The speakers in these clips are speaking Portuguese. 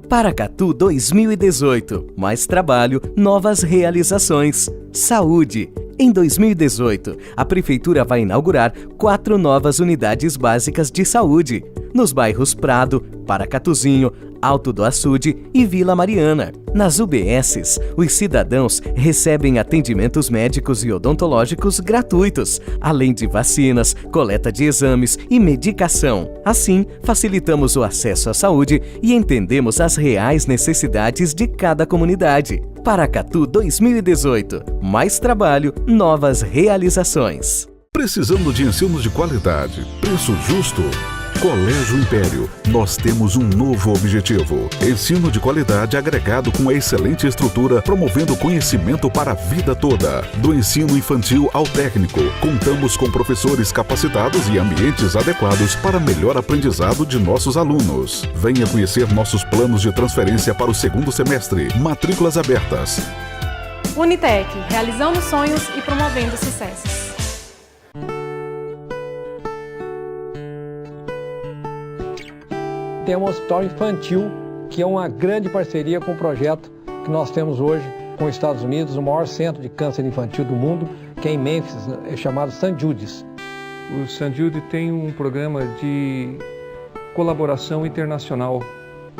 Paracatu 2018. Mais trabalho, novas realizações. Saúde. Em 2018, a Prefeitura vai inaugurar 4 novas unidades básicas de saúde, nos bairros Prado, Paracatuzinho, Alto do Açude e Vila Mariana. Nas UBSs, os cidadãos recebem atendimentos médicos e odontológicos gratuitos, além de vacinas, coleta de exames e medicação. Assim, facilitamos o acesso à saúde e entendemos as reais necessidades de cada comunidade. Paracatu 2018. Mais trabalho, novas realizações. Precisando de ensino de qualidade, preço justo? Colégio Império, nós temos um novo objetivo: ensino de qualidade agregado com excelente estrutura, promovendo conhecimento para a vida toda. Do ensino infantil ao técnico, contamos com professores capacitados e ambientes adequados para melhor aprendizado de nossos alunos. Venha conhecer nossos planos de transferência para o segundo semestre. Matrículas abertas. Unitec, realizando sonhos e promovendo sucessos. Tem um hospital infantil, que é uma grande parceria com o projeto que nós temos hoje com os Estados Unidos, o maior centro de câncer infantil do mundo, que é em Memphis, é chamado St. Jude's. O St. Jude tem um programa de colaboração internacional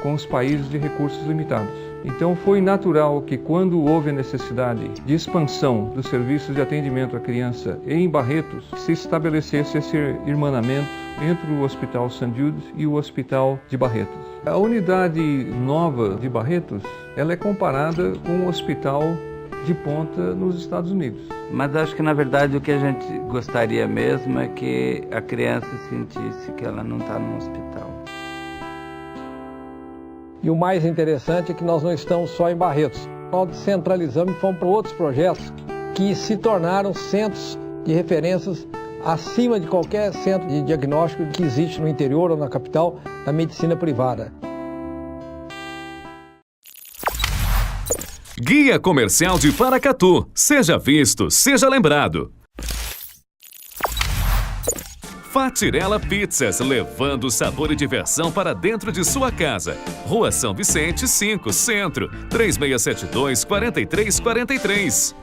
com os países de recursos limitados. Então foi natural que, quando houve a necessidade de expansão dos serviços de atendimento à criança em Barretos, se estabelecesse esse irmanamento entre o Hospital St. Jude e o Hospital de Barretos. A unidade nova de Barretos, ela é comparada com o hospital de ponta nos Estados Unidos. Mas acho que, na verdade, o que a gente gostaria mesmo é que a criança sentisse que ela não está no hospital. E o mais interessante é que nós não estamos só em Barretos. Nós descentralizamos e fomos para outros projetos que se tornaram centros de referências acima de qualquer centro de diagnóstico que existe no interior ou na capital da medicina privada. Guia Comercial de Paracatu. Seja visto, seja lembrado. Fatirella Pizzas, levando sabor e diversão para dentro de sua casa. Rua São Vicente, 5, Centro, 3672-4343.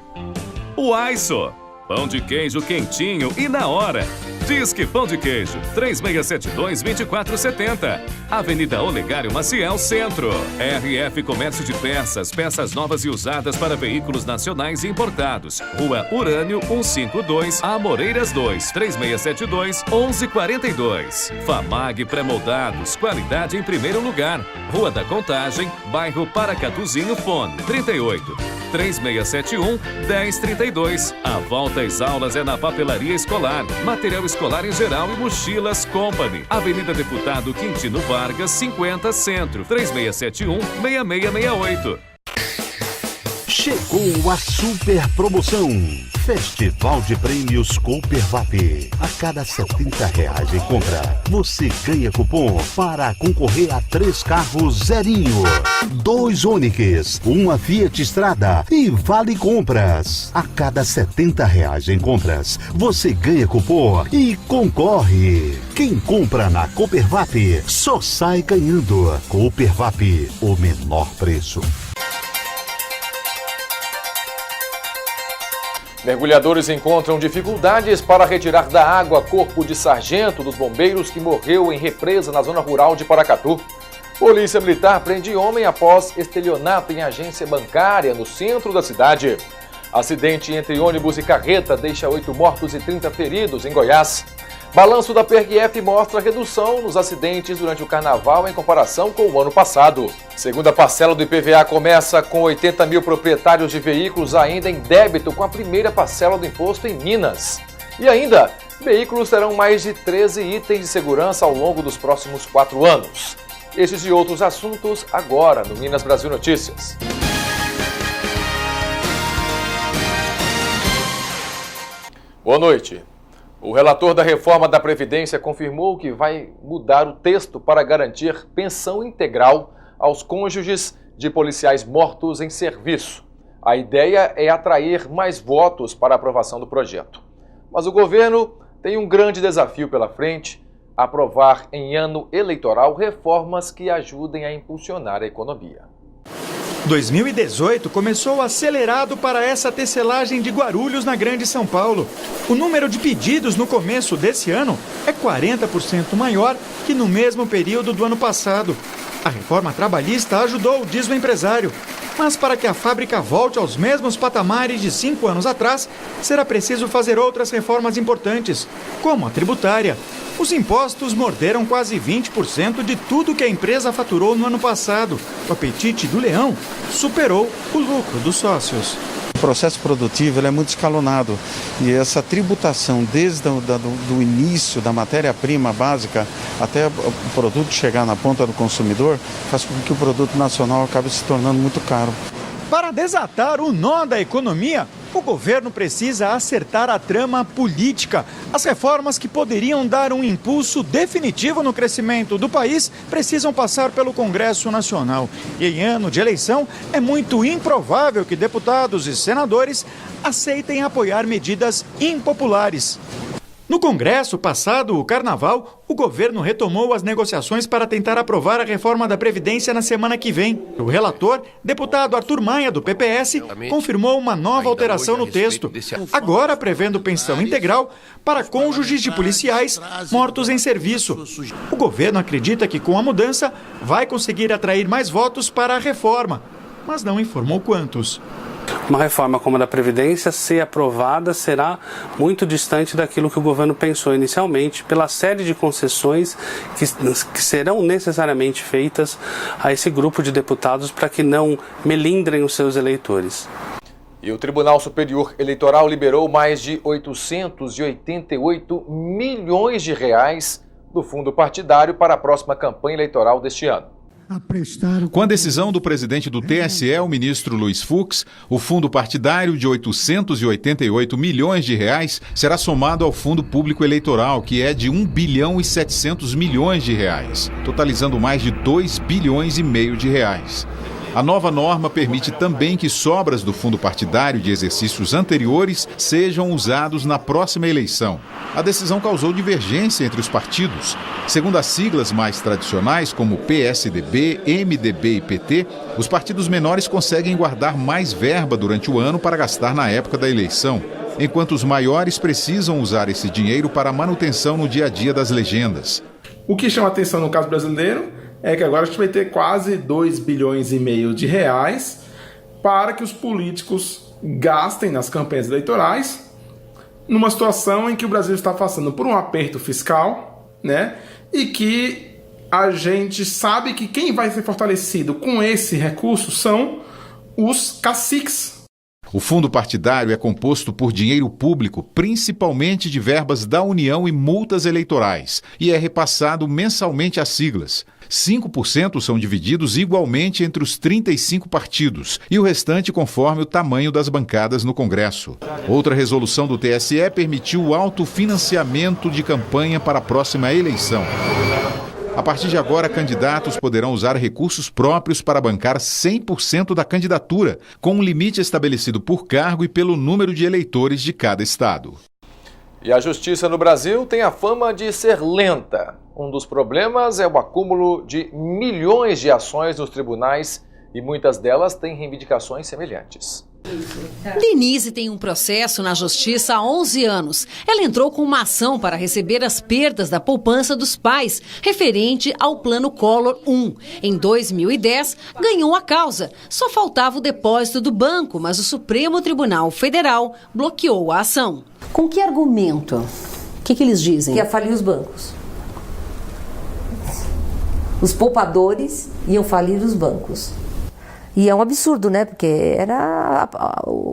O Aiso, pão de queijo quentinho e na hora. Disque Pão de Queijo, 3672-2470. Avenida Olegário Maciel, Centro. RF Comércio de Peças, peças novas e usadas para veículos nacionais e importados. Rua Urânio, 152, Amoreiras 2, 3672-1142. Famag Pré-moldados, qualidade em primeiro lugar. Rua da Contagem, bairro Paracatuzinho, fone 38-3671-1032. A volta às aulas é na papelaria escolar, material escolar em geral e mochilas Company. Avenida Deputado Quintino Vargas, 50, Centro, 3671-6668. Chegou a super promoção. Festival de Prêmios Coopervap. A cada R$70 em compra, você ganha cupom para concorrer a 3 carros zerinho, 2 Onix, uma Fiat Strada e vale compras. A cada R$70 em compras, você ganha cupom e concorre. Quem compra na Coopervap só sai ganhando. Coopervap, o menor preço. Mergulhadores encontram dificuldades para retirar da água corpo de sargento dos bombeiros que morreu em represa na zona rural de Paracatu. Polícia Militar prende homem após estelionato em agência bancária no centro da cidade. Acidente entre ônibus e carreta deixa 8 mortos e 30 feridos em Goiás. Balanço da PRF mostra redução nos acidentes durante o carnaval em comparação com o ano passado. Segunda parcela do IPVA começa com 80 mil proprietários de veículos ainda em débito com a primeira parcela do imposto em Minas. E ainda, veículos terão mais de 13 itens de segurança ao longo dos próximos 4 anos. Esses e outros assuntos agora no Minas Brasil Notícias. Boa noite. O relator da reforma da Previdência confirmou que vai mudar o texto para garantir pensão integral aos cônjuges de policiais mortos em serviço. A ideia é atrair mais votos para a aprovação do projeto. Mas o governo tem um grande desafio pela frente aprovar em ano eleitoral reformas que ajudem a impulsionar a economia. 2018 começou acelerado para essa tecelagem de Guarulhos, na Grande São Paulo. O número de pedidos no começo desse ano é 40% maior que no mesmo período do ano passado. A reforma trabalhista ajudou, diz o empresário. Mas para que a fábrica volte aos mesmos patamares de 5 anos atrás, será preciso fazer outras reformas importantes, como a tributária. Os impostos morderam quase 20% de tudo que a empresa faturou no ano passado. O apetite do leão superou o lucro dos sócios. O processo produtivo ele é muito escalonado e essa tributação desde do início da matéria-prima básica até o produto chegar na ponta do consumidor faz com que o produto nacional acabe se tornando muito caro. Para desatar o nó da economia, o governo precisa acertar a trama política. As reformas que poderiam dar um impulso definitivo no crescimento do país precisam passar pelo Congresso Nacional. E em ano de eleição, é muito improvável que deputados e senadores aceitem apoiar medidas impopulares. No Congresso, passado o Carnaval, o governo retomou as negociações para tentar aprovar a reforma da Previdência na semana que vem. O relator, deputado Arthur Maia, do PPS, confirmou uma nova alteração no texto, agora prevendo pensão integral para cônjuges de policiais mortos em serviço. O governo acredita que com a mudança vai conseguir atrair mais votos para a reforma, mas não informou quantos. Uma reforma como a da Previdência, se aprovada, será muito distante daquilo que o governo pensou inicialmente, pela série de concessões que serão necessariamente feitas a esse grupo de deputados para que não melindrem os seus eleitores. E o Tribunal Superior Eleitoral liberou mais de 888 milhões de reais do fundo partidário para a próxima campanha eleitoral deste ano. Com a decisão do presidente do TSE, o ministro Luiz Fux, o fundo partidário de 888 milhões de reais será somado ao fundo público eleitoral, que é de 1 bilhão e 700 milhões de reais, totalizando mais de 2 bilhões e meio de reais. A nova norma permite também que sobras do fundo partidário de exercícios anteriores sejam usados na próxima eleição. A decisão causou divergência entre os partidos. Segundo as siglas mais tradicionais, como PSDB, MDB e PT, os partidos menores conseguem guardar mais verba durante o ano para gastar na época da eleição, enquanto os maiores precisam usar esse dinheiro para a manutenção no dia a dia das legendas. O que chama atenção no caso brasileiro é que agora a gente vai ter quase 2 bilhões e meio de reais para que os políticos gastem nas campanhas eleitorais, numa situação em que o Brasil está passando por um aperto fiscal, né? E que a gente sabe que quem vai ser fortalecido com esse recurso são os caciques. O fundo partidário é composto por dinheiro público, principalmente de verbas da União e multas eleitorais, e é repassado mensalmente às siglas. 5% são divididos igualmente entre os 35 partidos e o restante conforme o tamanho das bancadas no Congresso. Outra resolução do TSE permitiu o autofinanciamento de campanha para a próxima eleição. A partir de agora, candidatos poderão usar recursos próprios para bancar 100% da candidatura, com um limite estabelecido por cargo e pelo número de eleitores de cada estado. E a justiça no Brasil tem a fama de ser lenta. Um dos problemas é o acúmulo de milhões de ações nos tribunais e muitas delas têm reivindicações semelhantes. Denise tem um processo na justiça há 11 anos. Ela entrou com uma ação para receber as perdas da poupança dos pais, referente ao Plano Collor 1. Em 2010, ganhou a causa. Só faltava o depósito do banco, mas o Supremo Tribunal Federal bloqueou a ação. Com que argumento? O que eles dizem? Que ia falir os bancos. Os poupadores iam falir os bancos. E é um absurdo, né? Porque era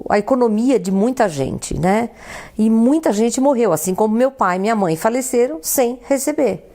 a economia de muita gente, né? E muita gente morreu, assim como meu pai e minha mãe faleceram sem receber.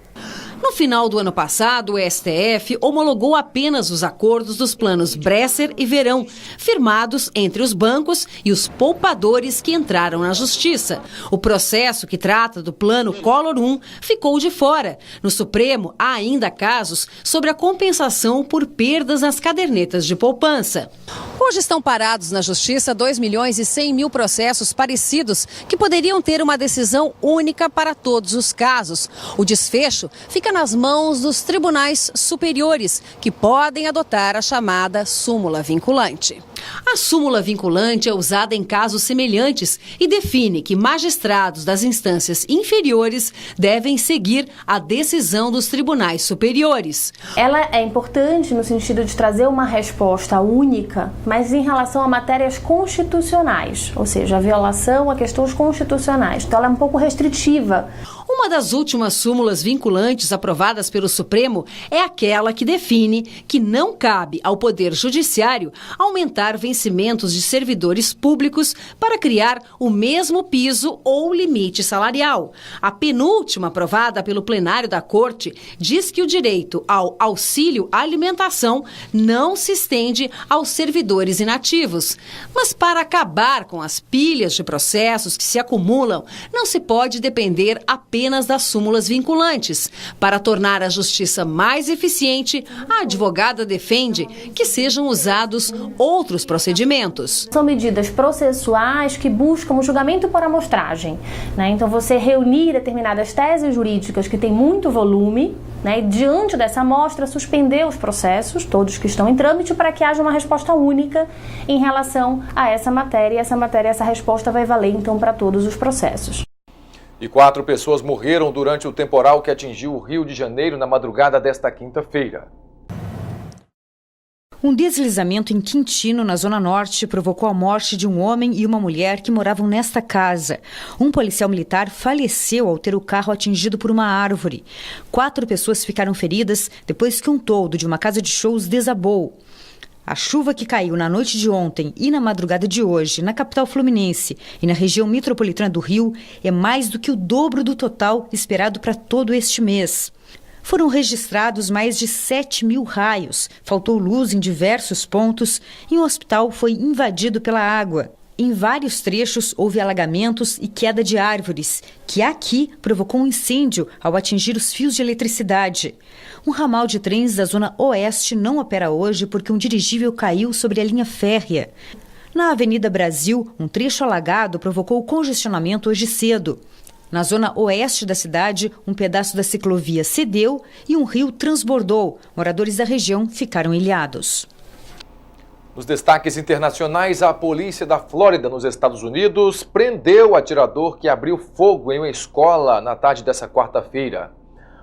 No final do ano passado, o STF homologou apenas os acordos dos planos Bresser e Verão, firmados entre os bancos e os poupadores que entraram na Justiça. O processo que trata do plano Collor 1 ficou de fora. No Supremo, há ainda casos sobre a compensação por perdas nas cadernetas de poupança. Hoje estão parados na Justiça 2.100.000 processos parecidos que poderiam ter uma decisão única para todos os casos. O desfecho fica nas mãos dos tribunais superiores, que podem adotar a chamada súmula vinculante. A súmula vinculante é usada em casos semelhantes e define que magistrados das instâncias inferiores devem seguir a decisão dos tribunais superiores. Ela é importante no sentido de trazer uma resposta única, mas em relação a matérias constitucionais, ou seja, a violação a questões constitucionais. Então ela é um pouco restritiva. Uma das últimas súmulas vinculantes aprovadas pelo Supremo é aquela que define que não cabe ao Poder Judiciário aumentar vencimentos de servidores públicos para criar o mesmo piso ou limite salarial. A penúltima, aprovada pelo plenário da Corte, diz que o direito ao auxílio alimentação não se estende aos servidores inativos. Mas para acabar com as pilhas de processos que se acumulam, não se pode depender apenas das súmulas vinculantes. Para tornar a justiça mais eficiente, a advogada defende que sejam usados outros procedimentos. São medidas processuais que buscam o julgamento por amostragem, né? Então você reunir determinadas teses jurídicas que têm muito volume, né? E diante dessa amostra suspender os processos, todos que estão em trâmite, para que haja uma resposta única em relação a essa matéria. Essa resposta vai valer então para todos os processos. E 4 pessoas morreram durante o temporal que atingiu o Rio de Janeiro na madrugada desta quinta-feira. Um deslizamento em Quintino, na Zona Norte, provocou a morte de um homem e uma mulher que moravam nesta casa. Um policial militar faleceu ao ter o carro atingido por uma árvore. 4 pessoas ficaram feridas depois que um toldo de uma casa de shows desabou. A chuva que caiu na noite de ontem e na madrugada de hoje na capital fluminense e na região metropolitana do Rio é mais do que o dobro do total esperado para todo este mês. Foram registrados mais de 7.000 raios, faltou luz em diversos pontos e um hospital foi invadido pela água. Em vários trechos houve alagamentos e queda de árvores, que aqui provocou um incêndio ao atingir os fios de eletricidade. Um ramal de trens da Zona Oeste não opera hoje porque um dirigível caiu sobre a linha férrea. Na Avenida Brasil, um trecho alagado provocou congestionamento hoje cedo. Na zona oeste da cidade, um pedaço da ciclovia cedeu e um rio transbordou. Moradores da região ficaram ilhados. Nos destaques internacionais, a polícia da Flórida, nos Estados Unidos, prendeu o atirador que abriu fogo em uma escola na tarde dessa quarta-feira.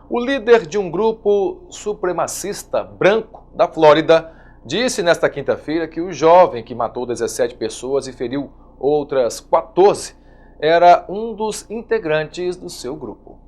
O líder de um grupo supremacista branco da Flórida disse nesta quinta-feira que o jovem que matou 17 pessoas e feriu outras 14 era um dos integrantes do seu grupo.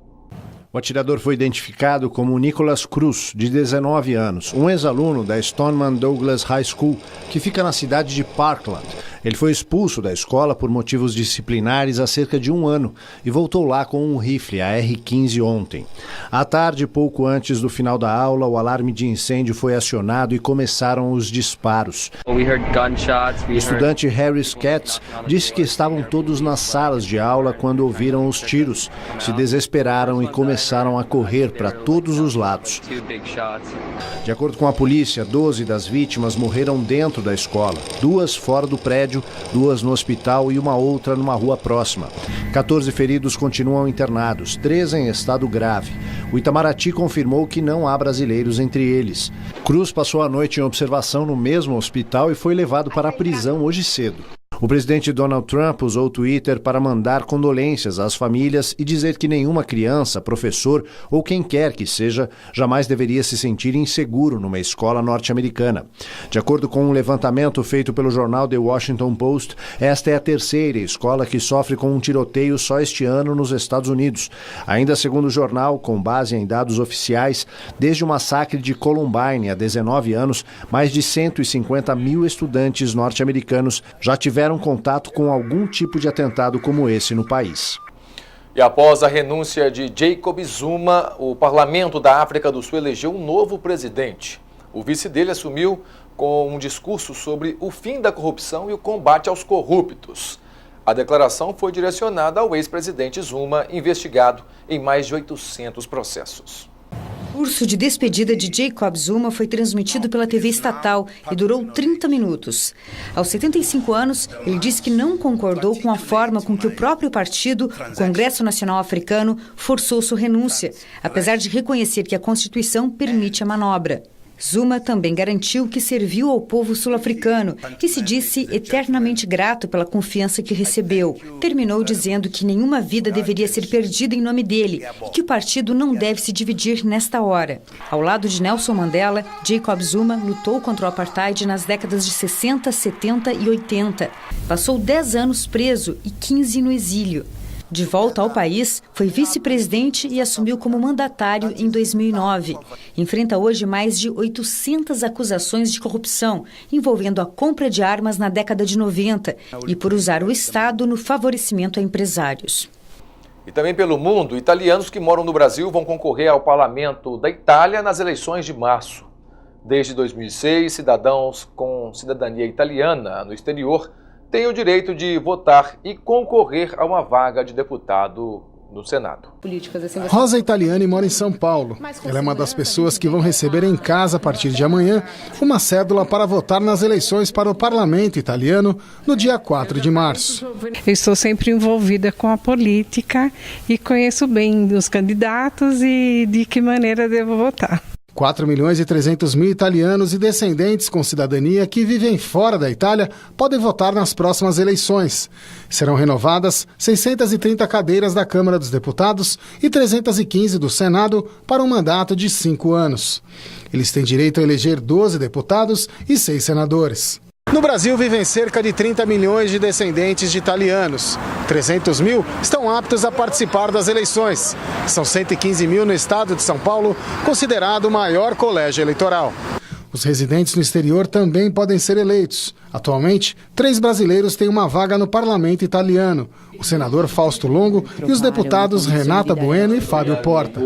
O atirador foi identificado como Nicholas Cruz, de 19 anos, um ex-aluno da Stoneman Douglas High School, que fica na cidade de Parkland. Ele foi expulso da escola por motivos disciplinares há cerca de 1 ano e voltou lá com um rifle, a R-15, ontem. À tarde, pouco antes do final da aula, o alarme de incêndio foi acionado e começaram os disparos. O estudante Harris Katz disse que estavam todos nas salas de aula quando ouviram os tiros, se desesperaram e começaram a correr para todos os lados. De acordo com a polícia, 12 das vítimas morreram dentro da escola, 2 fora do prédio, 2 no hospital e uma outra numa rua próxima. 14 feridos continuam internados, 3 em estado grave. O Itamaraty confirmou que não há brasileiros entre eles. Cruz passou a noite em observação no mesmo hospital e foi levado para a prisão hoje cedo. O presidente Donald Trump usou o Twitter para mandar condolências às famílias e dizer que nenhuma criança, professor ou quem quer que seja jamais deveria se sentir inseguro numa escola norte-americana. De acordo com um levantamento feito pelo jornal The Washington Post, esta é a 3ª escola que sofre com um tiroteio só este ano nos Estados Unidos. Ainda segundo o jornal, com base em dados oficiais, desde o massacre de Columbine há 19 anos, mais de 150 mil estudantes norte-americanos já tiveram contato com algum tipo de atentado como esse no país. E após a renúncia de Jacob Zuma, o Parlamento da África do Sul elegeu um novo presidente. O vice dele assumiu com um discurso sobre o fim da corrupção e o combate aos corruptos. A declaração foi direcionada ao ex-presidente Zuma, investigado em mais de 800 processos. O discurso de despedida de Jacob Zuma foi transmitido pela TV estatal e durou 30 minutos. Aos 75 anos, ele disse que não concordou com a forma com que o próprio partido, o Congresso Nacional Africano, forçou sua renúncia, apesar de reconhecer que a Constituição permite a manobra. Zuma também garantiu que serviu ao povo sul-africano e se disse eternamente grato pela confiança que recebeu. Terminou dizendo que nenhuma vida deveria ser perdida em nome dele e que o partido não deve se dividir nesta hora. Ao lado de Nelson Mandela, Jacob Zuma lutou contra o apartheid nas décadas de 60, 70 e 80. Passou 10 anos preso e 15 no exílio. De volta ao país, foi vice-presidente e assumiu como mandatário em 2009. Enfrenta hoje mais de 800 acusações de corrupção, envolvendo a compra de armas na década de 90 e por usar o Estado no favorecimento a empresários. E também pelo mundo, italianos que moram no Brasil vão concorrer ao Parlamento da Itália nas eleições de março. Desde 2006, cidadãos com cidadania italiana no exterior têm o direito de votar e concorrer a uma vaga de deputado no Senado. Rosa Italiani mora em São Paulo. Ela é uma das pessoas que vão receber em casa, a partir de amanhã, uma cédula para votar nas eleições para o Parlamento italiano no dia 4 de março. Eu estou sempre envolvida com a política e conheço bem os candidatos e de que maneira devo votar. 4.300.000 italianos e descendentes com cidadania que vivem fora da Itália podem votar nas próximas eleições. Serão renovadas 630 cadeiras da Câmara dos Deputados e 315 do Senado para um mandato de 5 anos. Eles têm direito a eleger 12 deputados e 6 senadores. No Brasil vivem cerca de 30 milhões de descendentes de italianos. 300 mil estão aptos a participar das eleições. São 115 mil no estado de São Paulo, considerado o maior colégio eleitoral. Os residentes no exterior também podem ser eleitos. Atualmente, 3 brasileiros têm uma vaga no parlamento italiano: o senador Fausto Longo e os deputados Renata Bueno e Fábio Porta.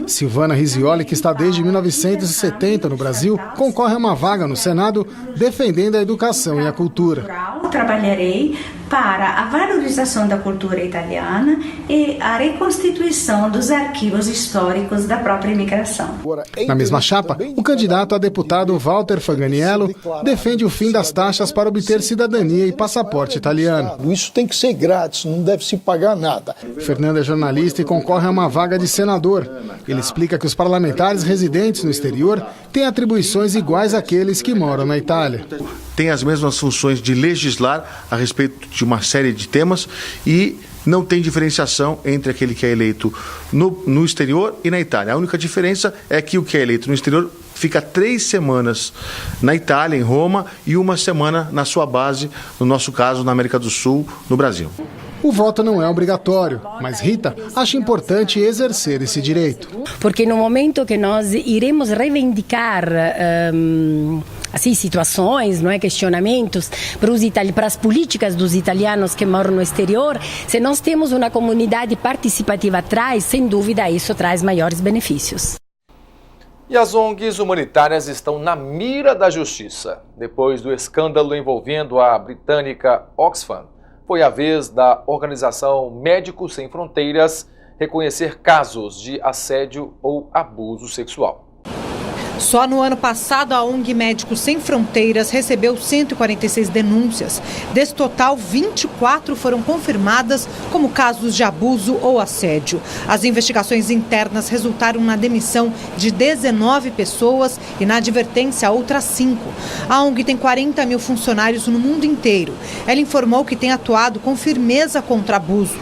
Silvana Risioli, que está desde 1970 no Brasil, concorre a uma vaga no Senado defendendo a educação e a cultura. Trabalharei para a valorização da cultura italiana e a reconstituição dos arquivos históricos da própria imigração. Na mesma chapa, o candidato a deputado Walter Faganiello defende o fim das taxas para obter cidadania e passaporte italiano. Isso tem que ser grátis, não deve se pagar nada. Fernando é jornalista e concorre a uma vaga de senador. Ele explica que os parlamentares residentes no exterior têm atribuições iguais àqueles que moram na Itália. Tem as mesmas funções de legislar a respeito de uma série de temas e não tem diferenciação entre aquele que é eleito no exterior e na Itália. A única diferença é que o que é eleito no exterior fica 3 semanas na Itália, em Roma, e 1 semana na sua base, no nosso caso, na América do Sul, no Brasil. O voto não é obrigatório, mas Rita acha importante exercer esse direito. Porque no momento que nós iremos reivindicar assim, situações, não é, questionamentos para as políticas dos italianos que moram no exterior, se nós temos uma comunidade participativa atrás, sem dúvida isso traz maiores benefícios. E as ONGs humanitárias estão na mira da justiça. Depois do escândalo envolvendo a britânica Oxfam, foi a vez da organização Médicos Sem Fronteiras reconhecer casos de assédio ou abuso sexual. Só no ano passado, a ONG Médicos Sem Fronteiras recebeu 146 denúncias. Desse total, 24 foram confirmadas como casos de abuso ou assédio. As investigações internas resultaram na demissão de 19 pessoas e na advertência a outras 5. A ONG tem 40 mil funcionários no mundo inteiro. Ela informou que tem atuado com firmeza contra abusos.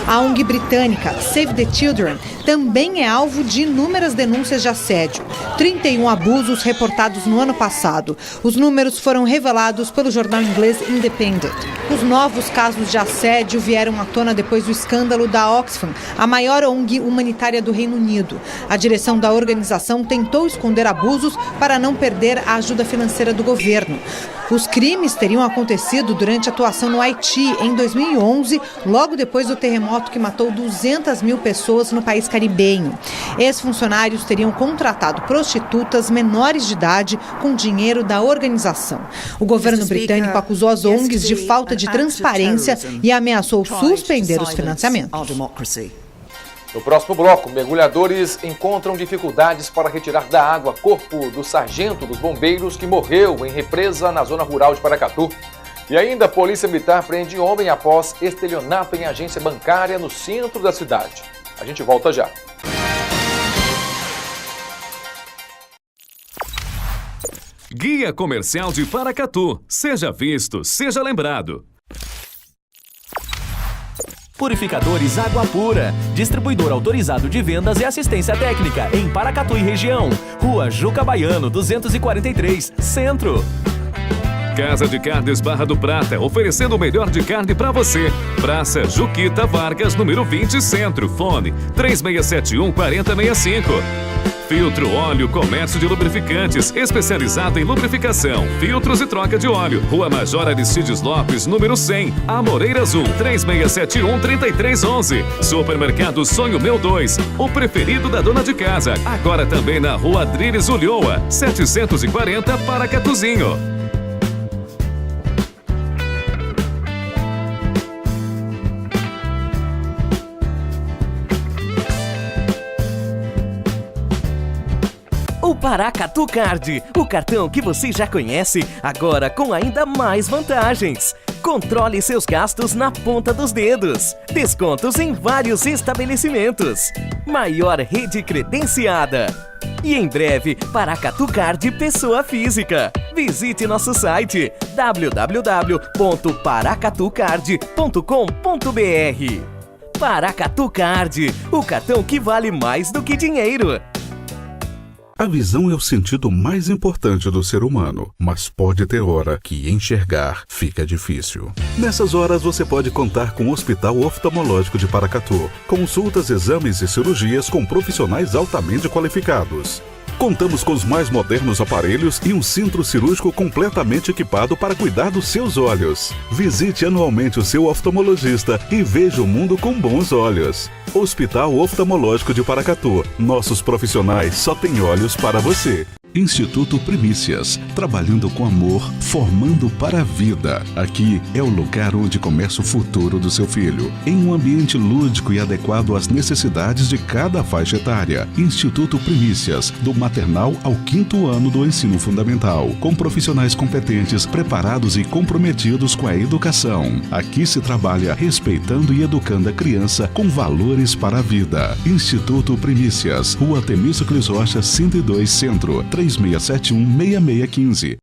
A ONG britânica Save the Children também é alvo de inúmeras denúncias de assédio. 31 abusos reportados no ano passado. Os números foram revelados pelo jornal inglês Independent. Os novos casos de assédio vieram à tona depois do escândalo da Oxfam, a maior ONG humanitária do Reino Unido. A direção da organização tentou esconder abusos para não perder a ajuda financeira do governo. Os crimes teriam acontecido durante a atuação no Haiti em 2011, logo depois do terremoto que matou 200 mil pessoas no país caribenho. Ex-funcionários teriam contratado prostitutas menores de idade com dinheiro da organização. O governo britânico acusou as ONGs de falta de transparência e ameaçou suspender os financiamentos. No próximo bloco, mergulhadores encontram dificuldades para retirar da água corpo do sargento dos bombeiros que morreu em represa na zona rural de Paracatu. E ainda a Polícia Militar prende homem após estelionato em agência bancária no centro da cidade. A gente volta já. Guia Comercial de Paracatu. Seja visto, seja lembrado. Purificadores Água Pura, distribuidor autorizado de vendas e assistência técnica em Paracatu e região. Rua Juca Baiano, 243, Centro. Casa de Carnes Barra do Prata, oferecendo o melhor de carne para você. Praça Juquita Vargas, número 20, Centro. Fone 3671-4065. Filtro Óleo Comércio de Lubrificantes, especializado em lubrificação, filtros e troca de óleo. Rua Major Aristides Lopes, número 100, Amoreiras 1, 3671-3311. Supermercado Sonho Meu 2, o preferido da dona de casa. Agora também na Rua Adriles Ulloa, 740, Paracatuzinho. O Paracatu Card, o cartão que você já conhece, agora com ainda mais vantagens. Controle seus gastos na ponta dos dedos. Descontos em vários estabelecimentos. Maior rede credenciada. E em breve, Paracatu Card pessoa física. Visite nosso site www.paracatucard.com.br. Paracatu Card, o cartão que vale mais do que dinheiro. A visão é o sentido mais importante do ser humano, mas pode ter hora que enxergar fica difícil. Nessas horas você pode contar com o Hospital Oftalmológico de Paracatu. Consultas, exames e cirurgias com profissionais altamente qualificados. Contamos com os mais modernos aparelhos e um centro cirúrgico completamente equipado para cuidar dos seus olhos. Visite anualmente o seu oftalmologista e veja o mundo com bons olhos. Hospital Oftalmológico de Paracatu. Nossos profissionais só têm olhos para você. Instituto Primícias, trabalhando com amor, formando para a vida. Aqui é o lugar onde começa o futuro do seu filho, em um ambiente lúdico e adequado às necessidades de cada faixa etária. Instituto Primícias, do maternal ao 5º ano do ensino fundamental, com profissionais competentes, preparados e comprometidos com a educação. Aqui se trabalha respeitando e educando a criança com valores para a vida. Instituto Primícias, Rua Temístocles Rocha, 102, Centro, 3671-6615.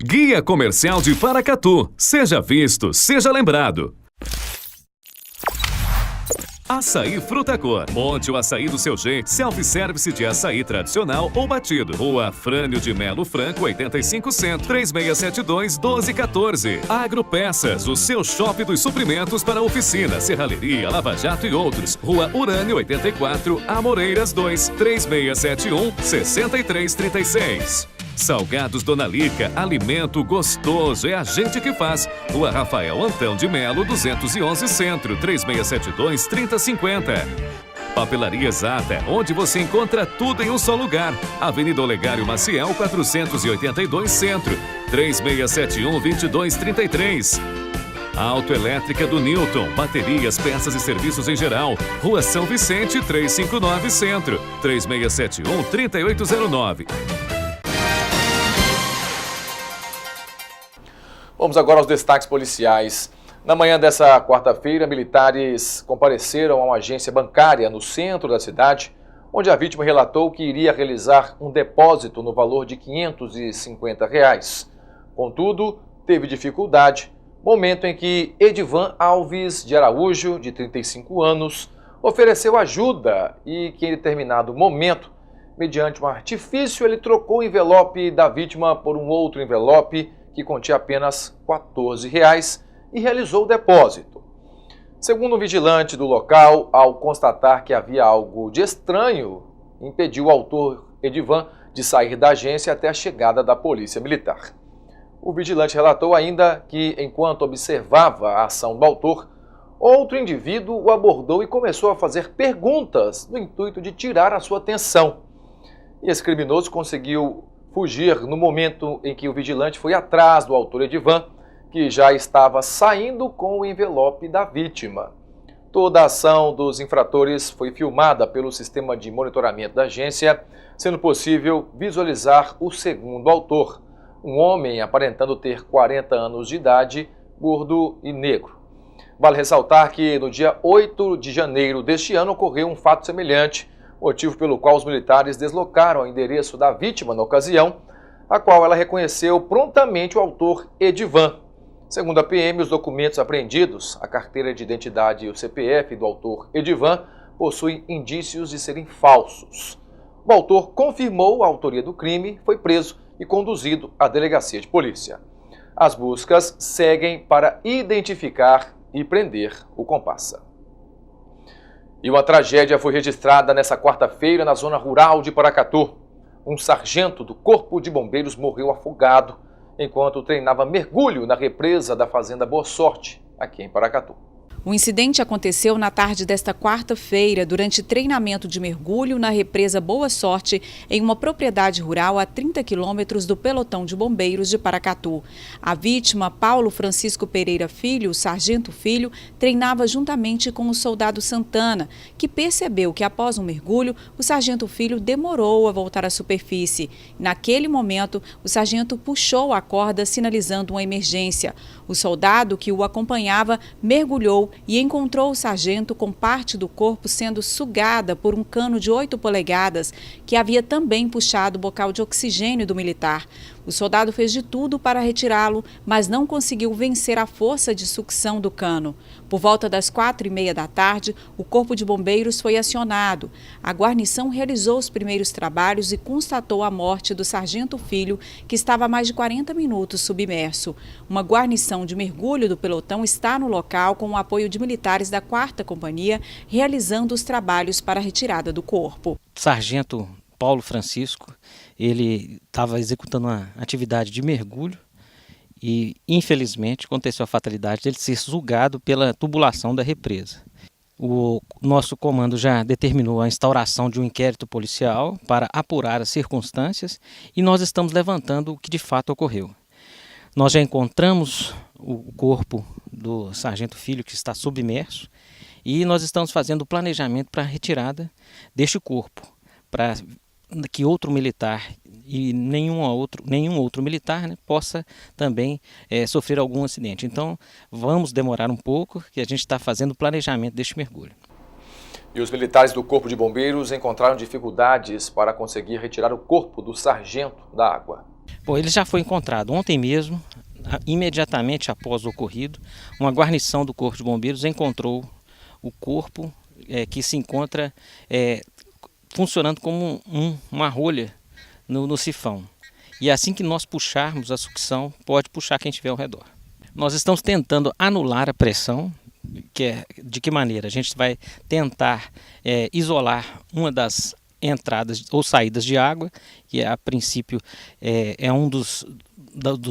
Guia Comercial de Paracatu. Seja visto, seja lembrado. Açaí Frutacor. Monte o açaí do seu jeito. Self-service de açaí tradicional ou batido. Rua Frânio de Melo Franco, 85 Centro, 3672-1214. Agropeças, o seu shopping dos suprimentos para oficina, serralheria, lava-jato e outros. Rua Urânio, 84, Amoreiras 2, 3671-6336. Salgados Dona Lica, alimento gostoso, é a gente que faz. Rua Rafael Antão de Melo, 211 Centro, 3672-3050. Papelaria Exata, onde você encontra tudo em um só lugar. Avenida Olegário Maciel, 482 Centro, 3671-2233. Autoelétrica do Newton, baterias, peças e serviços em geral. Rua São Vicente, 359 Centro, 3671-3809. Vamos agora aos destaques policiais. Na manhã dessa quarta-feira, militares compareceram a uma agência bancária no centro da cidade, onde a vítima relatou que iria realizar um depósito no valor de R$ 550. Contudo, teve dificuldade, momento em que Edivan Alves de Araújo, de 35 anos, ofereceu ajuda e que em determinado momento, mediante um artifício, ele trocou o envelope da vítima por um outro envelope que continha apenas R$14 e realizou o depósito. Segundo um vigilante do local, ao constatar que havia algo de estranho, impediu o autor Edivan de sair da agência até a chegada da polícia militar. O vigilante relatou ainda que, enquanto observava a ação do autor, outro indivíduo o abordou e começou a fazer perguntas no intuito de tirar a sua atenção. E esse criminoso conseguiu fugir no momento em que o vigilante foi atrás do autor Edivan, que já estava saindo com o envelope da vítima. Toda a ação dos infratores foi filmada pelo sistema de monitoramento da agência, sendo possível visualizar o segundo autor, um homem aparentando ter 40 anos de idade, gordo e negro. Vale ressaltar que no dia 8 de janeiro deste ano ocorreu um fato semelhante, motivo pelo qual os militares deslocaram o endereço da vítima na ocasião, a qual ela reconheceu prontamente o autor Edivan. Segundo a PM, os documentos apreendidos, a carteira de identidade e o CPF do autor Edivan, possuem indícios de serem falsos. O autor confirmou a autoria do crime, foi preso e conduzido à delegacia de polícia. As buscas seguem para identificar e prender o comparsa. E uma tragédia foi registrada nesta quarta-feira na zona rural de Paracatu. Um sargento do Corpo de Bombeiros morreu afogado enquanto treinava mergulho na represa da Fazenda Boa Sorte, aqui em Paracatu. O incidente aconteceu na tarde desta quarta-feira, durante treinamento de mergulho na represa Boa Sorte, em uma propriedade rural a 30 quilômetros do pelotão de bombeiros de Paracatu. A vítima, Paulo Francisco Pereira Filho, sargento Filho, treinava juntamente com o soldado Santana, que percebeu que após um mergulho, o sargento Filho demorou a voltar à superfície. Naquele momento, o sargento puxou a corda, sinalizando uma emergência. O soldado que o acompanhava mergulhou e encontrou o sargento com parte do corpo sendo sugada por um cano de 8 polegadas que havia também puxado o bocal de oxigênio do militar. O soldado fez de tudo para retirá-lo, mas não conseguiu vencer a força de sucção do cano. Por volta das 4h30 da tarde, o Corpo de Bombeiros foi acionado. A guarnição realizou os primeiros trabalhos e constatou a morte do sargento Filho, que estava há mais de 40 minutos submerso. Uma guarnição de mergulho do pelotão está no local com o apoio de militares da 4ª Companhia, realizando os trabalhos para a retirada do corpo. Sargento Paulo Francisco, ele estava executando uma atividade de mergulho e, infelizmente, aconteceu a fatalidade dele ser sugado pela tubulação da represa. O nosso comando já determinou a instauração de um inquérito policial para apurar as circunstâncias e nós estamos levantando o que de fato ocorreu. Nós já encontramos o corpo do sargento Filho, que está submerso, e nós estamos fazendo o planejamento para a retirada deste corpo, para que outro militar e nenhum outro militar, né, possa também sofrer algum acidente. Então, vamos demorar um pouco, que a gente está fazendo o planejamento deste mergulho. E os militares do Corpo de Bombeiros encontraram dificuldades para conseguir retirar o corpo do sargento da água. Bom, ele já foi encontrado ontem mesmo, imediatamente após o ocorrido. Uma guarnição do Corpo de Bombeiros encontrou o corpo que se encontra funcionando como uma rolha no sifão. E assim que nós puxarmos a sucção, pode puxar quem estiver ao redor. Nós estamos tentando anular a pressão, de que maneira? A gente vai tentar isolar uma das entradas ou saídas de água, que a princípio é um dos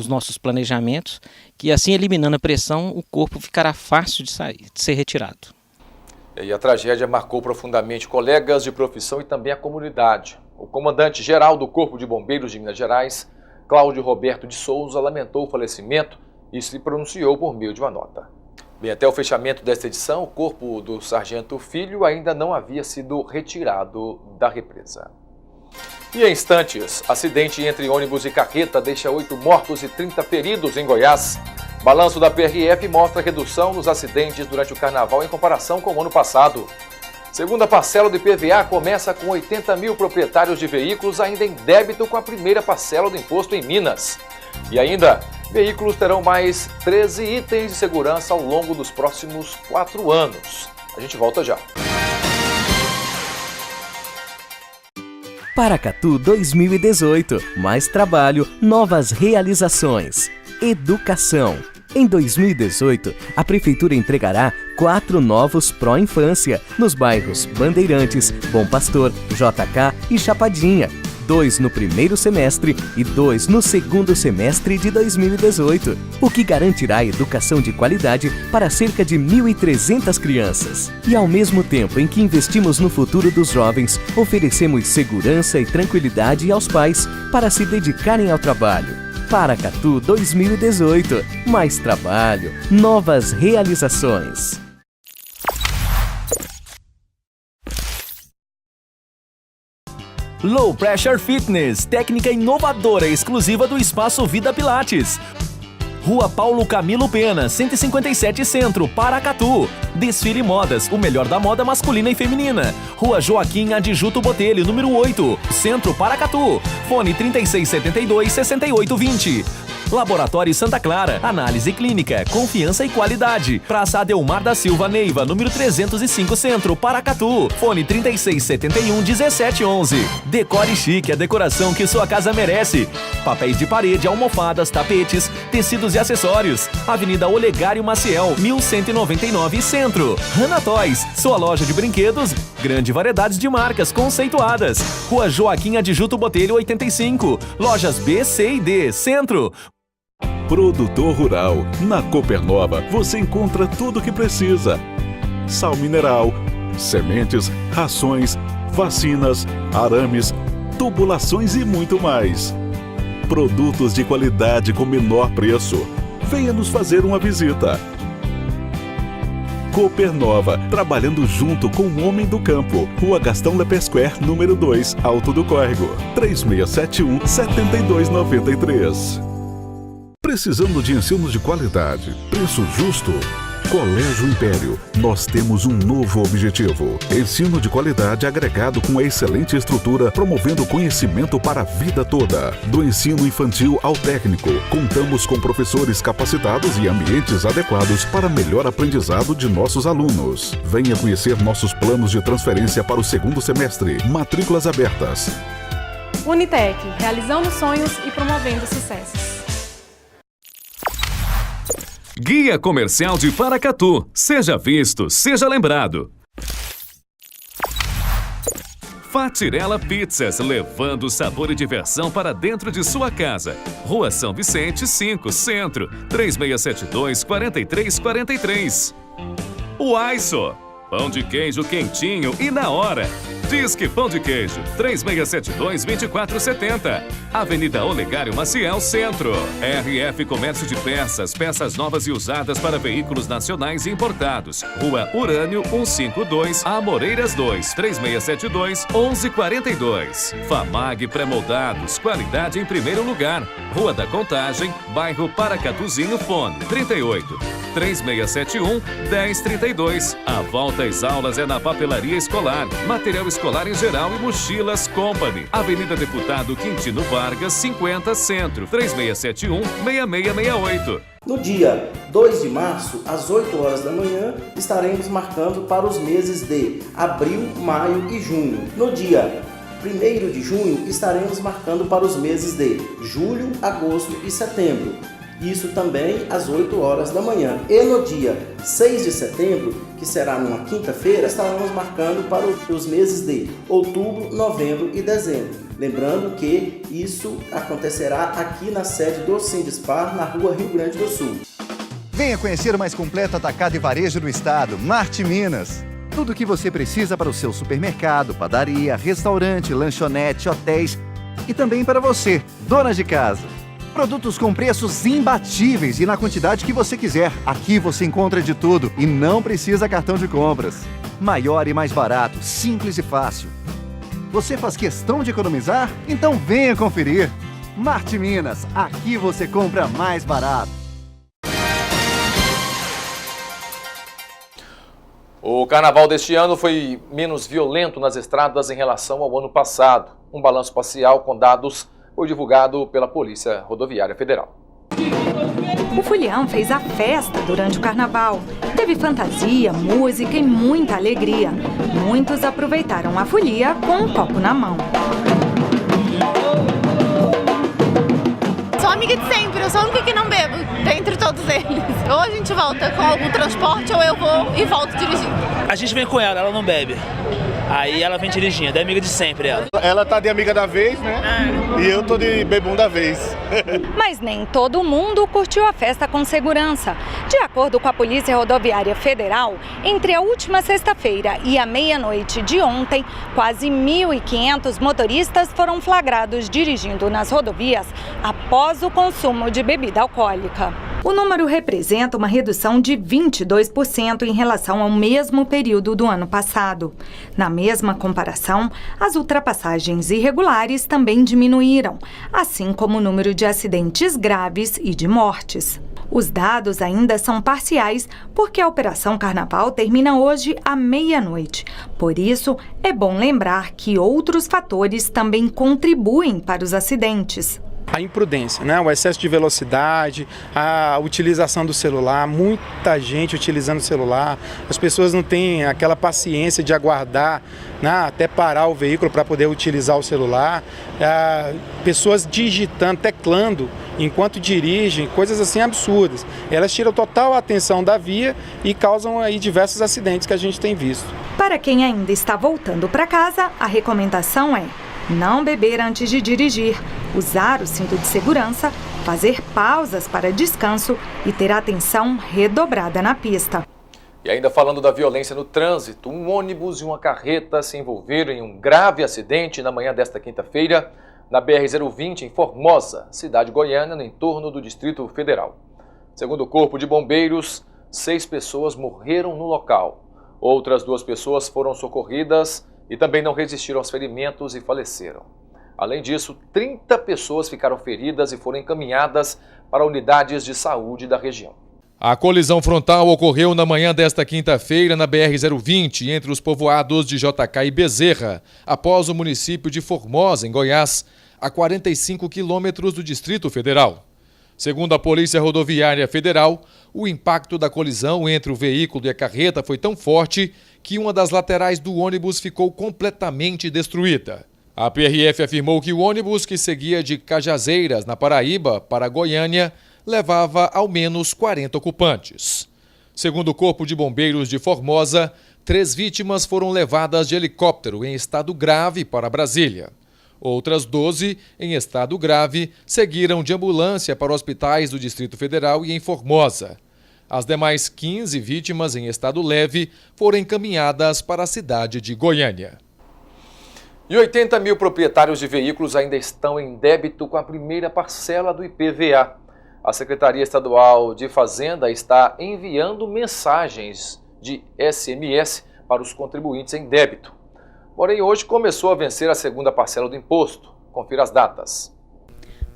nossos planejamentos, que assim eliminando a pressão, o corpo ficará fácil de ser retirado. E a tragédia marcou profundamente colegas de profissão e também a comunidade. O comandante-geral do Corpo de Bombeiros de Minas Gerais, Cláudio Roberto de Souza, lamentou o falecimento e se pronunciou por meio de uma nota. Bem, até o fechamento desta edição, o corpo do sargento Filho ainda não havia sido retirado da represa. E em instantes, acidente entre ônibus e carreta deixa 8 mortos e 30 feridos em Goiás. Balanço da PRF mostra redução nos acidentes durante o carnaval em comparação com o ano passado. Segunda parcela do IPVA começa com 80 mil proprietários de veículos ainda em débito com a primeira parcela do imposto em Minas. E ainda, veículos terão mais 13 itens de segurança ao longo dos próximos 4 anos. A gente volta já. Paracatu 2018. Mais trabalho, novas realizações. Educação. Em 2018, a Prefeitura entregará 4 novos Pró-Infância nos bairros Bandeirantes, Bom Pastor, JK e Chapadinha. 2 no primeiro semestre e 2 no segundo semestre de 2018, o que garantirá educação de qualidade para cerca de 1.300 crianças. E ao mesmo tempo em que investimos no futuro dos jovens, oferecemos segurança e tranquilidade aos pais para se dedicarem ao trabalho. Paracatu 2018. Mais trabalho, novas realizações. Low Pressure Fitness, técnica inovadora exclusiva do Espaço Vida Pilates. Rua Paulo Camilo Pena, 157 Centro, Paracatu. Desfile Modas, o melhor da moda masculina e feminina. Rua Joaquim Adjuto Botelho, número 8, Centro, Paracatu. Fone 3672-6820. Laboratório Santa Clara, análise clínica, confiança e qualidade. Praça Adelmar da Silva Neiva, número 305 Centro, Paracatu. Fone 3671-1711. Decore chique, a decoração que sua casa merece. Papéis de parede, almofadas, tapetes, tecidos e acessórios. Avenida Olegário Maciel, 1199 Centro. Hanna Toys, sua loja de brinquedos, grande variedade de marcas conceituadas. Rua Joaquim Adjuto Botelho, 85. Lojas B, C e D, Centro. Produtor Rural. Na Copernova você encontra tudo o que precisa: sal mineral, sementes, rações, vacinas, arames, tubulações e muito mais. Produtos de qualidade com menor preço. Venha nos fazer uma visita. Copernova, trabalhando junto com o homem do campo. Rua Gastão Lepesquer, número 2, Alto do Córrego. 3671-7293. Precisando de ensino de qualidade, preço justo? Colégio Império, nós temos um novo objetivo: ensino de qualidade agregado com a excelente estrutura, promovendo conhecimento para a vida toda. Do ensino infantil ao técnico, contamos com professores capacitados e ambientes adequados para melhor aprendizado de nossos alunos. Venha conhecer nossos planos de transferência para o segundo semestre. Matrículas abertas. Unitec, realizando sonhos e promovendo sucessos. Guia Comercial de Paracatu. Seja visto, seja lembrado. Fatirella Pizzas, levando sabor e diversão para dentro de sua casa. Rua São Vicente, 5, Centro, 3672-4343. O Aiso, pão de queijo quentinho e na hora. Disque Pão de Queijo, 3672-2470. Avenida Olegário Maciel, Centro. RF Comércio de Peças, peças novas e usadas para veículos nacionais e importados. Rua Urânio 152, Amoreiras 2, 3672-1142. Famag Pré-moldados, qualidade em primeiro lugar. Rua da Contagem, bairro Paracatuzinho, fone 38-3671-1032. A volta às aulas é na papelaria escolar, material escolar em geral e mochilas Company. Avenida Deputado Quintino Vargas, 50 Centro, 3671-6668. No dia 2 de março, às 8 horas da manhã, estaremos marcando para os meses de abril, maio e junho. No dia 1º de junho, estaremos marcando para os meses de julho, agosto e setembro. Isso também às 8 horas da manhã. E no dia 6 de setembro, que será numa quinta-feira, estaremos marcando para os meses de outubro, novembro e dezembro. Lembrando que isso acontecerá aqui na sede do Sindespar, na rua Rio Grande do Sul. Venha conhecer o mais completo atacado e varejo do estado, Marte Minas. Tudo o que você precisa para o seu supermercado, padaria, restaurante, lanchonete, hotéis e também para você, dona de casa. Produtos com preços imbatíveis e na quantidade que você quiser. Aqui você encontra de tudo e não precisa cartão de compras. Maior e mais barato, simples e fácil. Você faz questão de economizar? Então venha conferir. Marte Minas, aqui você compra mais barato. O carnaval deste ano foi menos violento nas estradas em relação ao ano passado. Um balanço parcial com dados foi divulgado pela Polícia Rodoviária Federal. O Folião fez a festa durante o carnaval. Teve fantasia, música e muita alegria. Muitos aproveitaram a folia com um copo na mão. amiga de sempre, eu sou a única que não bebo, dentre todos eles. Ou a gente volta com algum transporte, ou eu vou e volto dirigindo. A gente vem com ela não bebe. Aí ela vem dirigindo, é amiga de sempre ela. Ela tá de amiga da vez, né? E eu tô de bebum da vez. Mas nem todo mundo curtiu a festa com segurança. De acordo com a Polícia Rodoviária Federal, entre a última sexta-feira e a meia-noite de ontem, quase 1.500 motoristas foram flagrados dirigindo nas rodovias após o consumo de bebida alcoólica. O número representa uma redução de 22% em relação ao mesmo período do ano passado. Na mesma comparação, as ultrapassagens irregulares também diminuíram, assim como o número de acidentes graves e de mortes. Os dados ainda são parciais porque a Operação Carnaval termina hoje à meia-noite. Por isso, é bom lembrar que outros fatores também contribuem para os acidentes. A imprudência, né? O excesso de velocidade, a utilização do celular, muita gente utilizando o celular, as pessoas não têm aquela paciência de aguardar, né, até parar o veículo para poder utilizar o celular, pessoas digitando, teclando enquanto dirigem, coisas assim absurdas. Elas tiram total atenção da via e causam aí diversos acidentes que a gente tem visto. Para quem ainda está voltando para casa, a recomendação é não beber antes de dirigir, usar o cinto de segurança, fazer pausas para descanso e ter a atenção redobrada na pista. E ainda falando da violência no trânsito, um ônibus e uma carreta se envolveram em um grave acidente na manhã desta quinta-feira na BR-020 em Formosa, cidade goiana, no entorno do Distrito Federal. Segundo o Corpo de Bombeiros, 6 pessoas morreram no local. Outras 2 pessoas foram socorridas e também não resistiram aos ferimentos e faleceram. Além disso, 30 pessoas ficaram feridas e foram encaminhadas para unidades de saúde da região. A colisão frontal ocorreu na manhã desta quinta-feira na BR-020, entre os povoados de JK e Bezerra, após o município de Formosa, em Goiás, a 45 quilômetros do Distrito Federal. Segundo a Polícia Rodoviária Federal, o impacto da colisão entre o veículo e a carreta foi tão forte que uma das laterais do ônibus ficou completamente destruída. A PRF afirmou que o ônibus, que seguia de Cajazeiras, na Paraíba, para Goiânia, levava ao menos 40 ocupantes. Segundo o Corpo de Bombeiros de Formosa, 3 vítimas foram levadas de helicóptero em estado grave para Brasília. Outras 12, em estado grave, seguiram de ambulância para hospitais do Distrito Federal e em Formosa. As demais 15 vítimas em estado leve foram encaminhadas para a cidade de Goiânia. E 80 mil proprietários de veículos ainda estão em débito com a primeira parcela do IPVA. A Secretaria Estadual de Fazenda está enviando mensagens de SMS para os contribuintes em débito. Porém, hoje começou a vencer a segunda parcela do imposto. Confira as datas.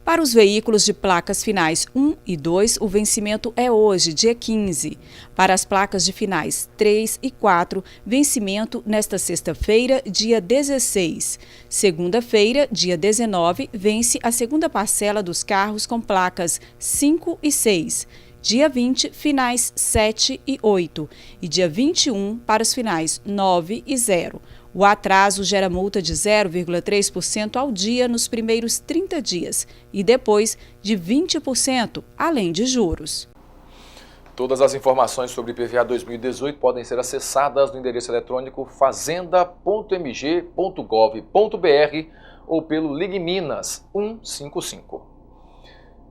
Para os veículos de placas finais 1 e 2, o vencimento é hoje, dia 15. Para as placas de finais 3 e 4, vencimento nesta sexta-feira, dia 16. Segunda-feira, dia 19, vence a segunda parcela dos carros com placas 5 e 6. Dia 20, finais 7 e 8. E dia 21, para os finais 9 e 0. O atraso gera multa de 0,3% ao dia nos primeiros 30 dias e depois de 20%, além de juros. Todas as informações sobre IPVA 2018 podem ser acessadas no endereço eletrônico fazenda.mg.gov.br ou pelo Ligue Minas 155.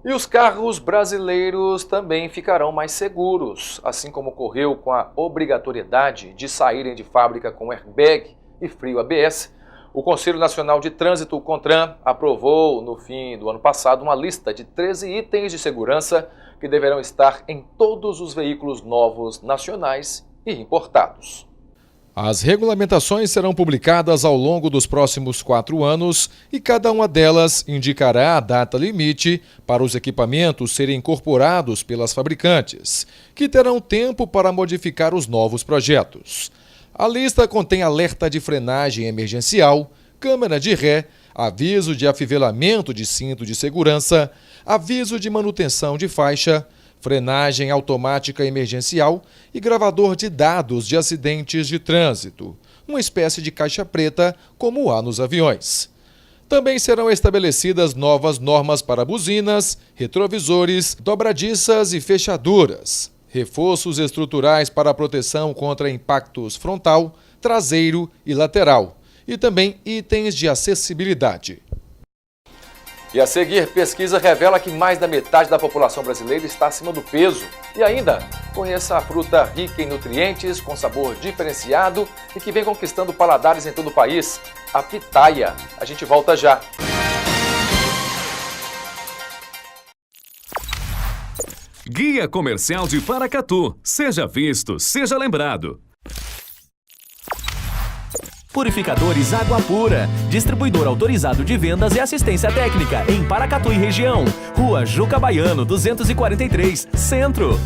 E os carros brasileiros também ficarão mais seguros, assim como ocorreu com a obrigatoriedade de saírem de fábrica com airbag e freio ABS. O Conselho Nacional de Trânsito, o CONTRAN, aprovou no fim do ano passado uma lista de 13 itens de segurança que deverão estar em todos os veículos novos nacionais e importados. As regulamentações serão publicadas ao longo dos próximos 4 anos e cada uma delas indicará a data limite para os equipamentos serem incorporados pelas fabricantes, que terão tempo para modificar os novos projetos. A lista contém alerta de frenagem emergencial, câmera de ré, aviso de afivelamento de cinto de segurança, aviso de manutenção de faixa, frenagem automática emergencial e gravador de dados de acidentes de trânsito, uma espécie de caixa preta como há nos aviões. Também serão estabelecidas novas normas para buzinas, retrovisores, dobradiças e fechaduras, reforços estruturais para a proteção contra impactos frontal, traseiro e lateral, e também itens de acessibilidade. E a seguir, pesquisa revela que mais da metade da população brasileira está acima do peso. E ainda, conheça a fruta rica em nutrientes, com sabor diferenciado e que vem conquistando paladares em todo o país, a pitaia. A gente volta já. Guia Comercial de Paracatu. Seja visto, seja lembrado. Purificadores Água Pura, distribuidor autorizado de vendas e assistência técnica em Paracatu e região. Rua Juca Baiano, 243, Centro.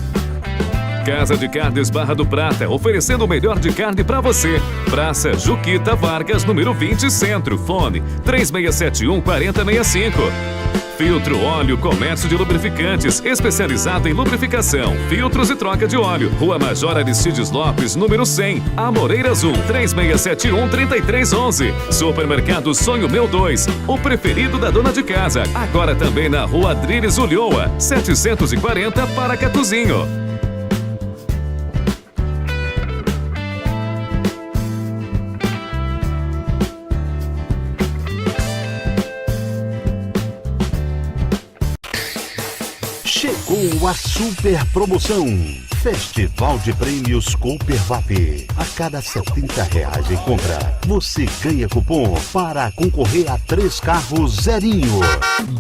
Casa de Carnes Barra do Prata, oferecendo o melhor de carne para você. Praça Juquita Vargas, número 20, Centro. Fone 3671-4065. Filtro Óleo Comércio de Lubrificantes, especializado em lubrificação, filtros e troca de óleo. Rua Major Aristides Lopes, número 100, Amoreiras 1, 3671-3311. Supermercado Sonho Meu 2, o preferido da dona de casa. Agora também na Rua Adriles Ulloa, 740, Paracatuzinho. Chegou a super promoção. Festival de Prêmios Coopervap. A cada R$70 em compra, você ganha cupom para concorrer a 3 carros zerinho,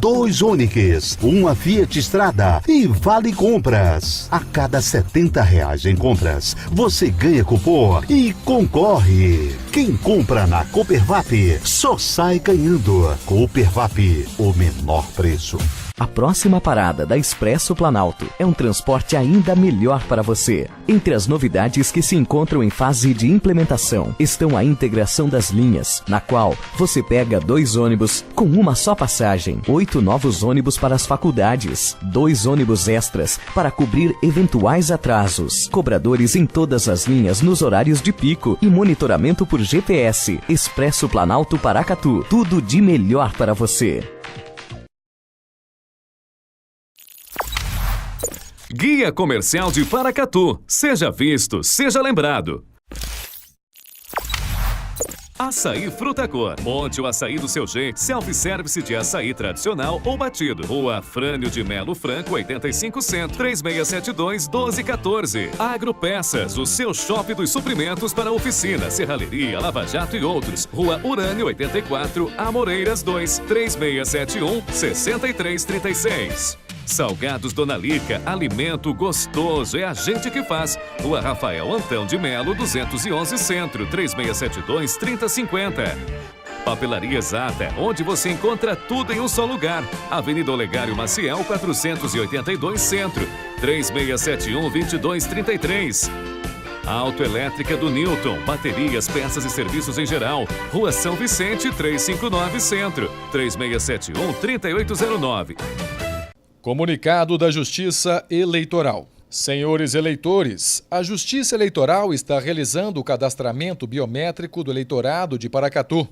2 Onix, uma Fiat Strada e vale compras. A cada R$70 em compras, você ganha cupom e concorre. Quem compra na Coopervap só sai ganhando. Coopervap, o menor preço. A próxima parada da Expresso Planalto é um transporte ainda melhor para você. Entre as novidades que se encontram em fase de implementação estão a integração das linhas, na qual você pega 2 ônibus com uma só passagem, 8 novos ônibus para as faculdades, 2 ônibus extras para cobrir eventuais atrasos, cobradores em todas as linhas nos horários de pico e monitoramento por GPS. Expresso Planalto Paracatu, tudo de melhor para você. Guia Comercial de Paracatu. Seja visto, seja lembrado. Açaí Fruta Cor. Monte o açaí do seu jeito. Self-service de açaí tradicional ou batido. Rua Frânio de Melo Franco, 85 Centro, 3672-1214. Agropeças, o seu shopping dos suprimentos para oficina, serralheria, lava-jato e outros. Rua Urânio, 84, Amoreiras 2, 3671-6336. Salgados Dona Lica, alimento gostoso, é a gente que faz. Rua Rafael Antão de Melo, 211 Centro, 3672-3050. Papelaria Exata, onde você encontra tudo em um só lugar. Avenida Olegário Maciel, 482 Centro, 3671-2233. Autoelétrica do Newton, baterias, peças e serviços em geral. Rua São Vicente, 359 Centro, 3671-3809. Comunicado da Justiça Eleitoral. Senhores eleitores, a Justiça Eleitoral está realizando o cadastramento biométrico do eleitorado de Paracatu.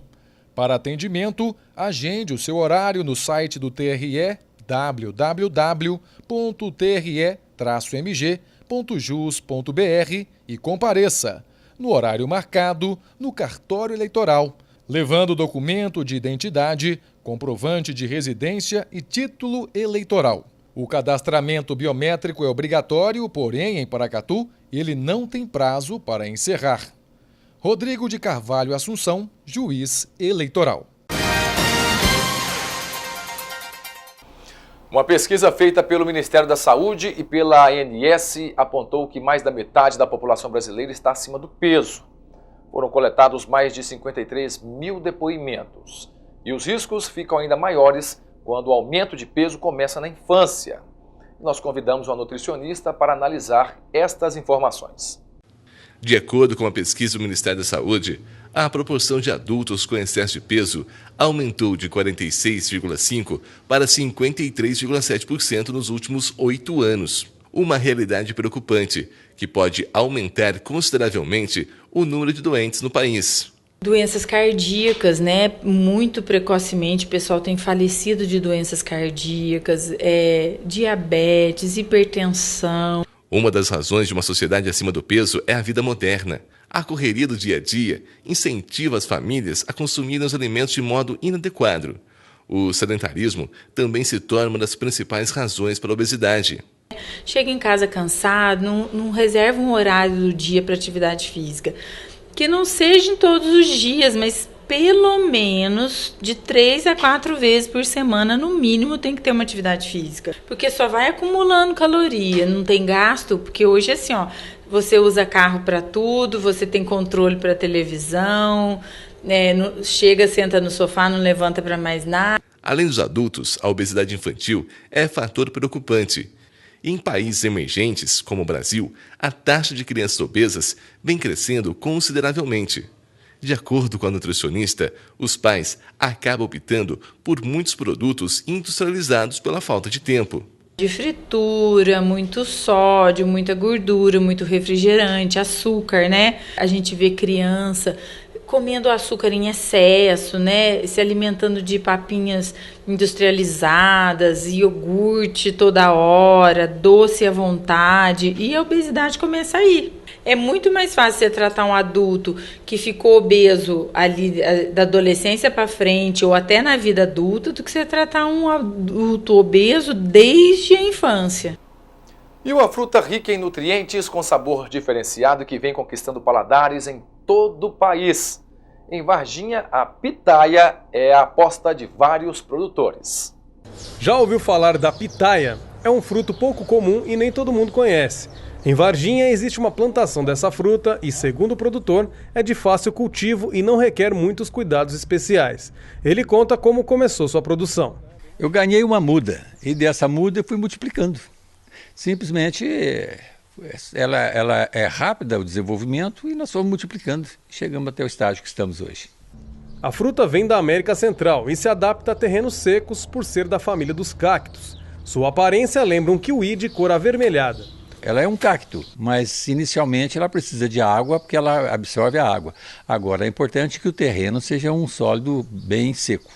Para atendimento, agende o seu horário no site do TRE, www.tre-mg.jus.br e compareça, no horário marcado, no cartório eleitoral, levando documento de identidade, comprovante de residência e título eleitoral. O cadastramento biométrico é obrigatório, porém, em Paracatu, ele não tem prazo para encerrar. Rodrigo de Carvalho Assunção, juiz eleitoral. Uma pesquisa feita pelo Ministério da Saúde e pela ANS apontou que mais da metade da população brasileira está acima do peso. Foram coletados mais de 53 mil depoimentos. E os riscos ficam ainda maiores quando o aumento de peso começa na infância. Nós convidamos uma nutricionista para analisar estas informações. De acordo com a pesquisa do Ministério da Saúde, a proporção de adultos com excesso de peso aumentou de 46,5% para 53,7% nos últimos 8 anos. Uma realidade preocupante, que pode aumentar consideravelmente o número de doentes no país. Doenças cardíacas, né? Muito precocemente o pessoal tem falecido de doenças cardíacas, diabetes, hipertensão. Uma das razões de uma sociedade acima do peso é a vida moderna. A correria do dia a dia incentiva as famílias a consumirem os alimentos de modo inadequado. O sedentarismo também se torna uma das principais razões para a obesidade. Chega em casa cansado, não reserva um horário do dia para atividade física. Que não seja em todos os dias, mas pelo menos de 3 a 4 vezes por semana, no mínimo, tem que ter uma atividade física. Porque só vai acumulando caloria, não tem gasto, porque hoje é assim, ó, você usa carro para tudo, você tem controle para televisão, chega, senta no sofá, não levanta para mais nada. Além dos adultos, a obesidade infantil é fator preocupante. Em países emergentes, como o Brasil, a taxa de crianças obesas vem crescendo consideravelmente. De acordo com a nutricionista, os pais acabam optando por muitos produtos industrializados pela falta de tempo. De fritura, muito sódio, muita gordura, muito refrigerante, açúcar, né? A gente vê criança comendo açúcar em excesso, né? Se alimentando de papinhas industrializadas, iogurte toda hora, doce à vontade, e a obesidade começa a ir. É muito mais fácil você tratar um adulto que ficou obeso ali da adolescência para frente ou até na vida adulta do que você tratar um adulto obeso desde a infância. E uma fruta rica em nutrientes com sabor diferenciado que vem conquistando paladares em todo o país. Em Varginha, a pitaia é a aposta de vários produtores. Já ouviu falar da pitaia? É um fruto pouco comum e nem todo mundo conhece. Em Varginha existe uma plantação dessa fruta e, segundo o produtor, é de fácil cultivo e não requer muitos cuidados especiais. Ele conta como começou sua produção. Eu ganhei uma muda e dessa muda eu fui multiplicando. Simplesmente ela é rápida o desenvolvimento e nós fomos multiplicando e chegamos até o estágio que estamos hoje. A fruta vem da América Central e se adapta a terrenos secos por ser da família dos cactos. Sua aparência lembra um kiwi de cor avermelhada. Ela é um cacto, mas inicialmente ela precisa de água porque ela absorve a água. Agora é importante que o terreno seja um sólido bem seco.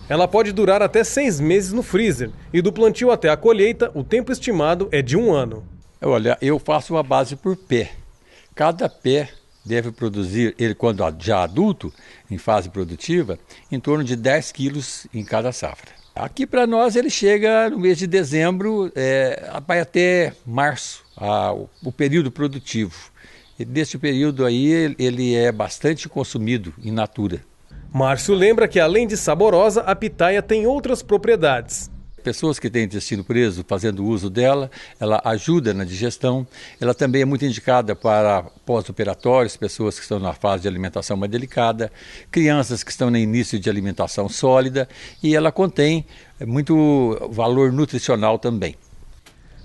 Ela pode durar até 6 meses no freezer e do plantio até a colheita o tempo estimado é de 1 ano. Olha, eu faço uma base por pé. Cada pé deve produzir, ele quando já adulto, em fase produtiva, em torno de 10 quilos em cada safra. Aqui para nós ele chega no mês de dezembro, vai até março, o período produtivo. E nesse período aí ele é bastante consumido in natura. Márcio lembra que além de saborosa, a pitaia tem outras propriedades. Pessoas que têm intestino preso, fazendo uso dela, ela ajuda na digestão. Ela também é muito indicada para pós-operatórios, pessoas que estão na fase de alimentação mais delicada, crianças que estão no início de alimentação sólida, e ela contém muito valor nutricional também.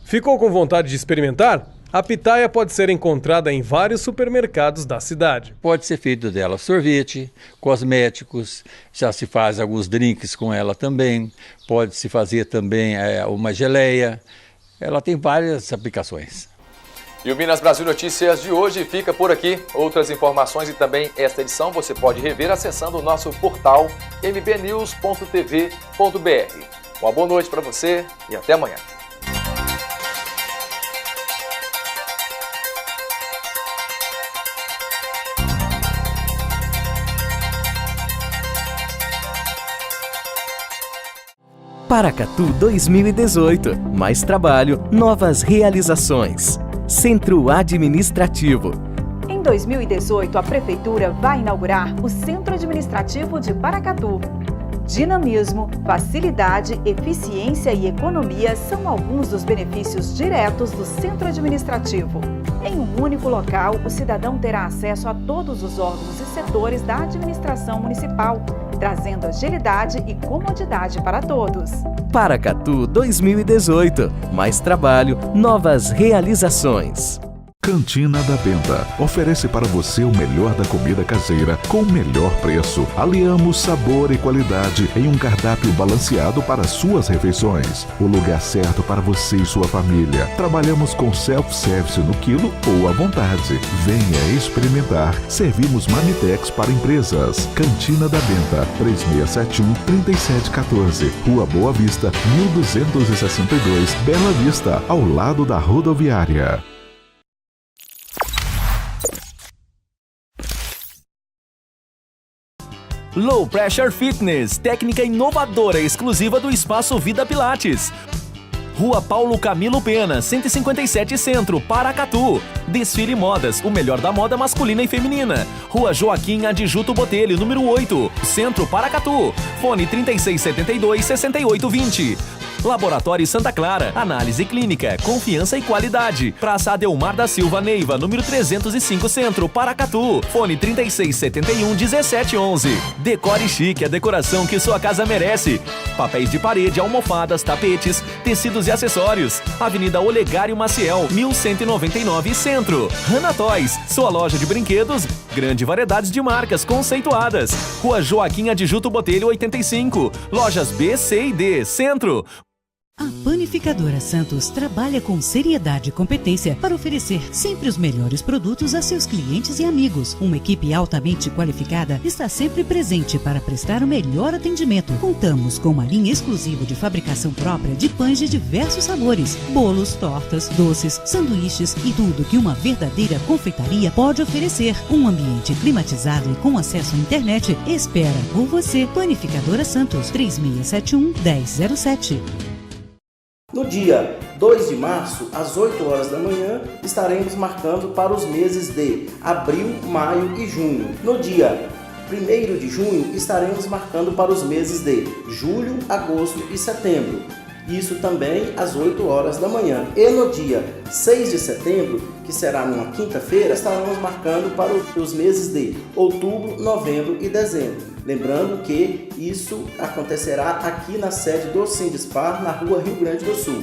Ficou com vontade de experimentar? A pitaia pode ser encontrada em vários supermercados da cidade. Pode ser feito dela sorvete, cosméticos, já se faz alguns drinks com ela também, pode se fazer também uma geleia, ela tem várias aplicações. E o Minas Brasil Notícias de hoje fica por aqui. Outras informações e também esta edição você pode rever acessando o nosso portal mbnews.tv.br. Uma boa noite para você e até amanhã. Paracatu 2018. Mais trabalho, novas realizações. Centro Administrativo. Em 2018, a Prefeitura vai inaugurar o Centro Administrativo de Paracatu. Dinamismo, facilidade, eficiência e economia são alguns dos benefícios diretos do Centro Administrativo. Em um único local, o cidadão terá acesso a todos os órgãos e setores da administração municipal, trazendo agilidade e comodidade para todos. Paracatu 2018. Mais trabalho, novas realizações. Cantina da Benta oferece para você o melhor da comida caseira com o melhor preço. Aliamos sabor e qualidade em um cardápio balanceado para suas refeições. O lugar certo para você e sua família. Trabalhamos com self-service no quilo ou à vontade. Venha experimentar. Servimos Marmitex para empresas. Cantina da Benta, 3671-3714. Rua Boa Vista, 1262, Bela Vista, ao lado da rodoviária. Low Pressure Fitness, técnica inovadora exclusiva do Espaço Vida Pilates. Rua Paulo Camilo Pena, 157 Centro, Paracatu. Desfile Modas, o melhor da moda masculina e feminina. Rua Joaquim Adjuto Botelho, número 8, Centro, Paracatu. Fone 3672-6820. Laboratório Santa Clara, análise clínica, confiança e qualidade. Praça Adelmar da Silva Neiva, número 305 Centro, Paracatu. Fone 3671-1711. Decore Chique, a decoração que sua casa merece. Papéis de parede, almofadas, tapetes, tecidos e acessórios. Avenida Olegário Maciel, 1199 Centro. Hana Toys, sua loja de brinquedos, grande variedade de marcas conceituadas. Rua Joaquim Adjuto Botelho 85. Lojas B, C e D, Centro. A Panificadora Santos trabalha com seriedade e competência para oferecer sempre os melhores produtos a seus clientes e amigos. Uma equipe altamente qualificada está sempre presente para prestar o melhor atendimento. Contamos com uma linha exclusiva de fabricação própria de pães de diversos sabores, bolos, tortas, doces, sanduíches e tudo que uma verdadeira confeitaria pode oferecer. Um ambiente climatizado e com acesso à internet espera por você. Panificadora Santos, 3671-1007. No dia 2 de março, às 8 horas da manhã, estaremos marcando para os meses de abril, maio e junho. No dia 1º de junho, estaremos marcando para os meses de julho, agosto e setembro. Isso também às 8 horas da manhã. E no dia 6 de setembro, que será numa quinta-feira, estaremos marcando para os meses de outubro, novembro e dezembro. Lembrando que isso acontecerá aqui na sede do Sindespar, na Rua Rio Grande do Sul.